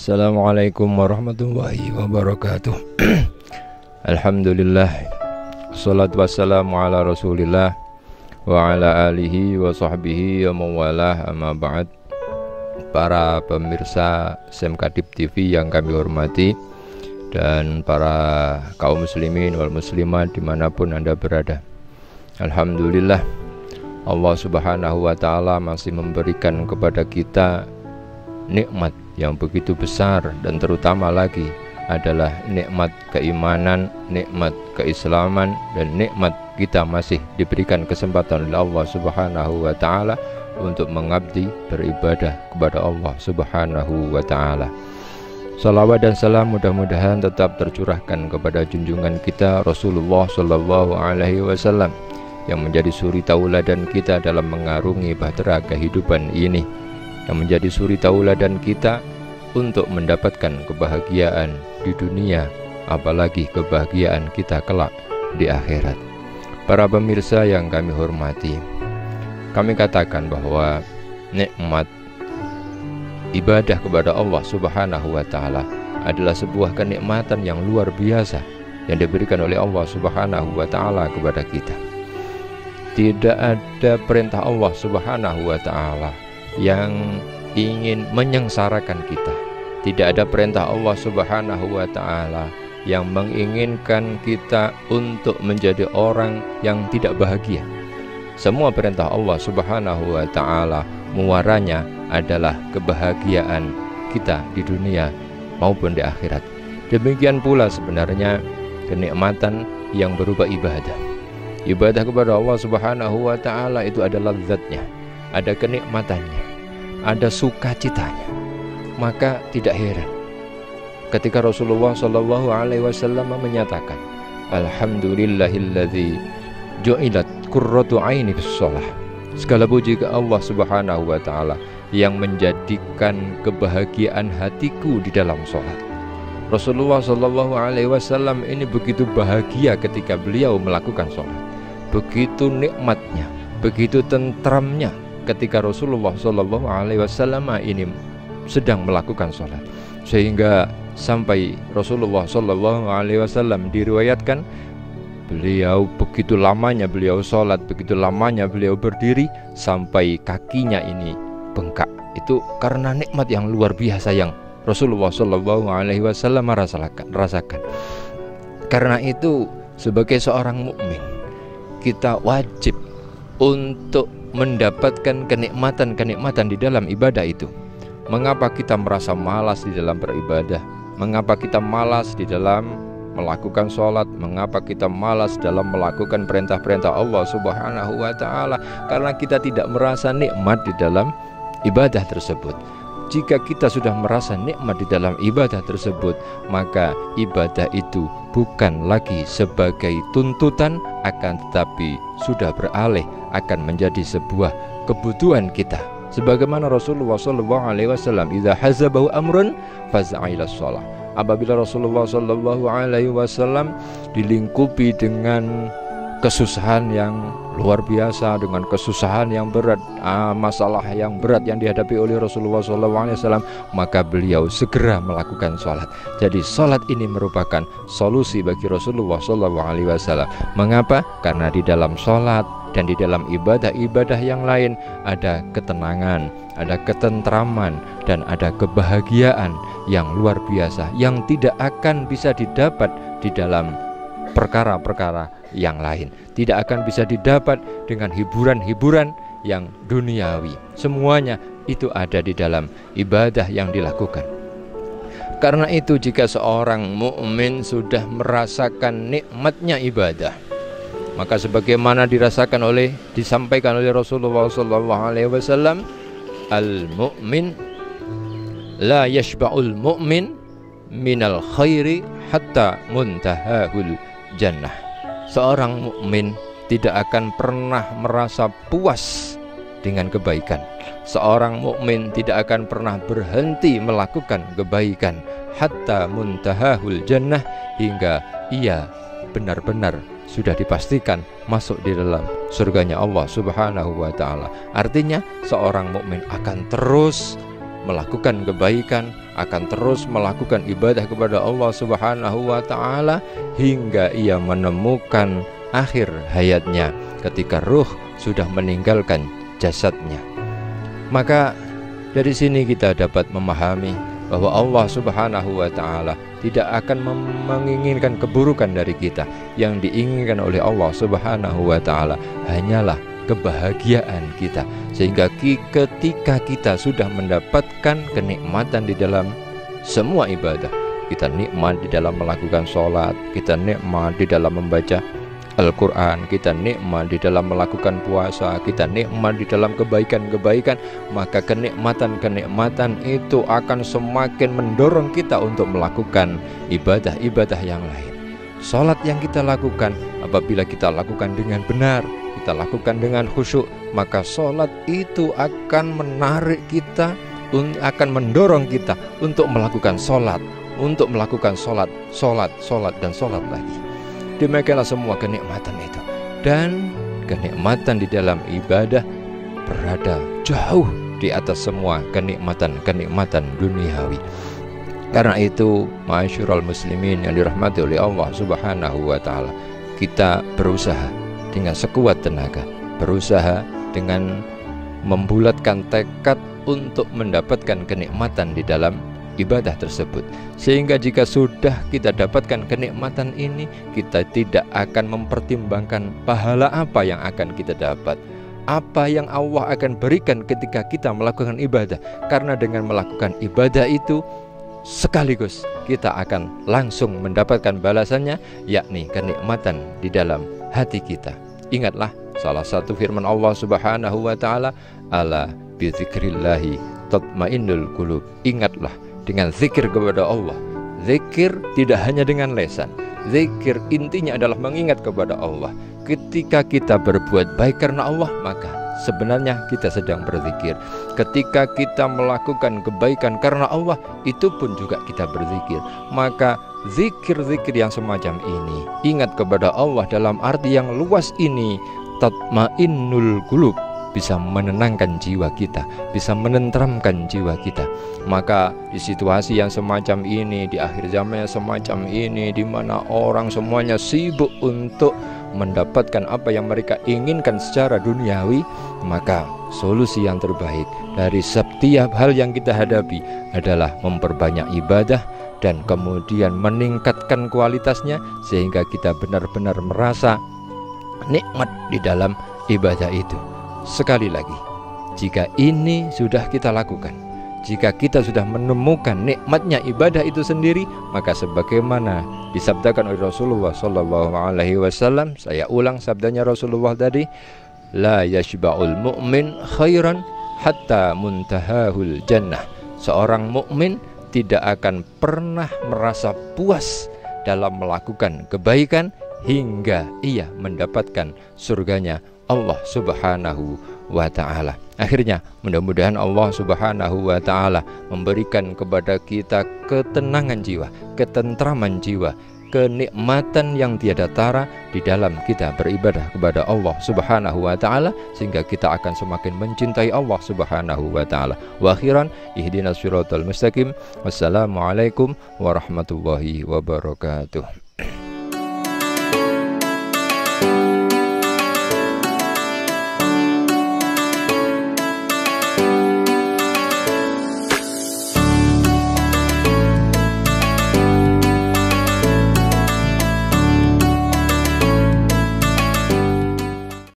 Assalamualaikum warahmatullahi wabarakatuh. Alhamdulillah, salatu wassalamu ala rasulillah wa ala alihi wa sahbihi wa mawalah, amma ba'd. Para pemirsa Semkadib TV yang kami hormati, dan para kaum muslimin wal muslimat dimanapun Anda berada, alhamdulillah, Allah subhanahu wa ta'ala masih memberikan kepada kita nikmat yang begitu besar, dan terutama lagi adalah nikmat keimanan, nikmat keislaman, dan nikmat kita masih diberikan kesempatan oleh Allah subhanahu wa ta'ala untuk mengabdi beribadah kepada Allah subhanahu wa ta'ala. Salawat dan salam mudah-mudahan tetap tercurahkan kepada junjungan kita Rasulullah sallallahu alaihi wasallam yang menjadi suri tauladan kita dalam mengarungi bahtera kehidupan ini, yang menjadi suri tauladan kita untuk mendapatkan kebahagiaan di dunia, apalagi kebahagiaan kita kelak di akhirat. Para pemirsa yang kami hormati, kami katakan bahwa nikmat ibadah kepada Allah subhanahu wa ta'ala adalah sebuah kenikmatan yang luar biasa yang diberikan oleh Allah subhanahu wa ta'ala kepada kita. Tidak ada perintah Allah subhanahu wa ta'ala yang ingin menyengsarakan kita. Tidak ada perintah Allah subhanahu wa ta'ala yang menginginkan kita untuk menjadi orang yang tidak bahagia. Semua perintah Allah subhanahu wa ta'ala muaranya adalah kebahagiaan kita di dunia maupun di akhirat. Demikian pula sebenarnya kenikmatan yang berupa ibadah. Ibadah kepada Allah subhanahu wa ta'ala itu adalah zatnya, ada kenikmatannya, ada sukacitanya. Maka tidak heran ketika Rasulullah sallallahu alaihi wasallam menyatakan, alhamdulillahilladzi ju'ilat qurratu aini fis shalah. Segala puji ke Allah subhanahu wa ta'ala yang menjadikan kebahagiaan hatiku di dalam sholat. Rasulullah sallallahu alaihi wasallam ini begitu bahagia ketika beliau melakukan sholat, begitu nikmatnya, begitu tentramnya ketika Rasulullah sallallahu alaihi wasallam ini sedang melakukan sholat, sehingga sampai Rasulullah sallallahu alaihi wasallam diriwayatkan beliau begitu lamanya beliau sholat, begitu lamanya beliau berdiri sampai kakinya ini bengkak. Itu karena nikmat yang luar biasa yang Rasulullah sallallahu alaihi wasallam rasakan. Karena itu sebagai seorang mukmin kita wajib untuk mendapatkan kenikmatan-kenikmatan di dalam ibadah itu. Mengapa kita merasa malas di dalam beribadah? Mengapa kita malas di dalam melakukan sholat? Mengapa kita malas dalam melakukan perintah-perintah Allah subhanahu wa ta'ala? Karena kita tidak merasa nikmat di dalam ibadah tersebut. Jika kita sudah merasa nikmat di dalam ibadah tersebut, maka ibadah itu bukan lagi sebagai tuntutan, akan tetapi sudah beralih akan menjadi sebuah kebutuhan kita. Sebagaimana Rasulullah sallallahu alaihi wasallam, idza hazabahu amrun faz'a ila shalah. Apabila Rasulullah sallallahu alaihi wasallam dilingkupi dengan kesusahan yang luar biasa, dengan kesusahan yang berat, masalah yang berat yang dihadapi oleh Rasulullah SAW, maka beliau segera melakukan sholat. Jadi sholat ini merupakan solusi bagi Rasulullah SAW. Mengapa? Karena di dalam sholat dan di dalam ibadah-ibadah yang lain ada ketenangan, ada ketentraman, dan ada kebahagiaan yang luar biasa yang tidak akan bisa didapat di dalam perkara-perkara yang lain. Tidak akan bisa didapat dengan hiburan-hiburan yang duniawi. Semuanya itu ada di dalam ibadah yang dilakukan. Karena itu jika seorang mukmin sudah merasakan nikmatnya ibadah, maka sebagaimana disampaikan oleh Rasulullah sallallahu alaihi wasallam, al-mu'min la yashba'ul mu'min minal khairi hatta muntahahul jannah. Seorang mukmin tidak akan pernah merasa puas dengan kebaikan. Seorang mukmin tidak akan pernah berhenti melakukan kebaikan hatta muntahahul jannah, hingga ia benar-benar sudah dipastikan masuk di dalam surganya Allah subhanahu wa ta'ala. Artinya seorang mukmin akan terus melakukan kebaikan, akan terus melakukan ibadah kepada Allah Subhanahu wa taala hingga ia menemukan akhir hayatnya ketika ruh sudah meninggalkan jasadnya. Maka dari sini kita dapat memahami bahwa Allah Subhanahu wa taala tidak akan menginginkan keburukan dari kita. Yang diinginkan oleh Allah Subhanahu wa taala hanyalah kebahagiaan kita, sehingga ketika kita sudah mendapatkan kenikmatan di dalam semua ibadah, kita nikmat di dalam melakukan sholat, kita nikmat di dalam membaca Al-Quran, kita nikmat di dalam melakukan puasa, kita nikmat di dalam kebaikan-kebaikan, maka kenikmatan-kenikmatan itu akan semakin mendorong kita untuk melakukan ibadah-ibadah yang lain. Sholat yang kita lakukan, apabila kita lakukan dengan benar, kita lakukan dengan khusyuk, maka sholat itu akan menarik kita, akan mendorong kita untuk melakukan sholat, dan sholat lagi. Demikianlah semua kenikmatan itu, dan kenikmatan di dalam ibadah berada jauh di atas semua kenikmatan duniawi. Karena itu, ma'asyiral muslimin yang dirahmati oleh Allah Subhanahu wa taala, kita berusaha dengan sekuat tenaga, berusaha dengan membulatkan tekad untuk mendapatkan kenikmatan di dalam ibadah tersebut, sehingga jika sudah kita dapatkan kenikmatan ini, kita tidak akan mempertimbangkan pahala apa yang akan kita dapat, apa yang Allah akan berikan ketika kita melakukan ibadah. Karena dengan melakukan ibadah itu sekaligus kita akan langsung mendapatkan balasannya, yakni kenikmatan di dalam hati kita. Ingatlah salah satu firman Allah Subhanahu wa taala, ala bi dzikrillahi tatmainnul qulub. Ingatlah dengan zikir kepada Allah. Zikir tidak hanya dengan lisan. Zikir intinya adalah mengingat kepada Allah. Ketika kita berbuat baik karena Allah, maka sebenarnya kita sedang berzikir. Ketika kita melakukan kebaikan karena Allah, itu pun juga kita berzikir. Maka zikir-zikir yang semacam ini, ingat kepada Allah dalam arti yang luas ini, tatmainnul qulub, bisa menenangkan jiwa kita, bisa menenteramkan jiwa kita. Maka di situasi yang semacam ini, di akhir zaman yang semacam ini, di mana orang semuanya sibuk untuk mendapatkan apa yang mereka inginkan secara duniawi, maka solusi yang terbaik dari setiap hal yang kita hadapi adalah memperbanyak ibadah dan kemudian meningkatkan kualitasnya, sehingga kita benar-benar merasa nikmat di dalam ibadah itu. Sekali lagi, jika ini sudah kita lakukan, jika kita sudah menemukan nikmatnya ibadah itu sendiri, maka sebagaimana disabdakan oleh Rasulullah SAW, saya ulang sabdanya Rasulullah tadi, la yashba'ul mu'min khairan hatta muntahahul jannah. Seorang mukmin tidak akan pernah merasa puas dalam melakukan kebaikan hingga ia mendapatkan surganya Allah Subhanahu wa ta'ala. Akhirnya mudah-mudahan Allah Subhanahu wa ta'ala memberikan kepada kita ketenangan jiwa, ketentraman jiwa, kenikmatan yang tiada tara di dalam kita beribadah kepada Allah Subhanahu wa ta'ala, sehingga kita akan semakin mencintai Allah Subhanahu wa ta'ala. Wa akhiran, ihdinas siratal mustaqim. Wassalamualaikum warahmatullahi wabarakatuh.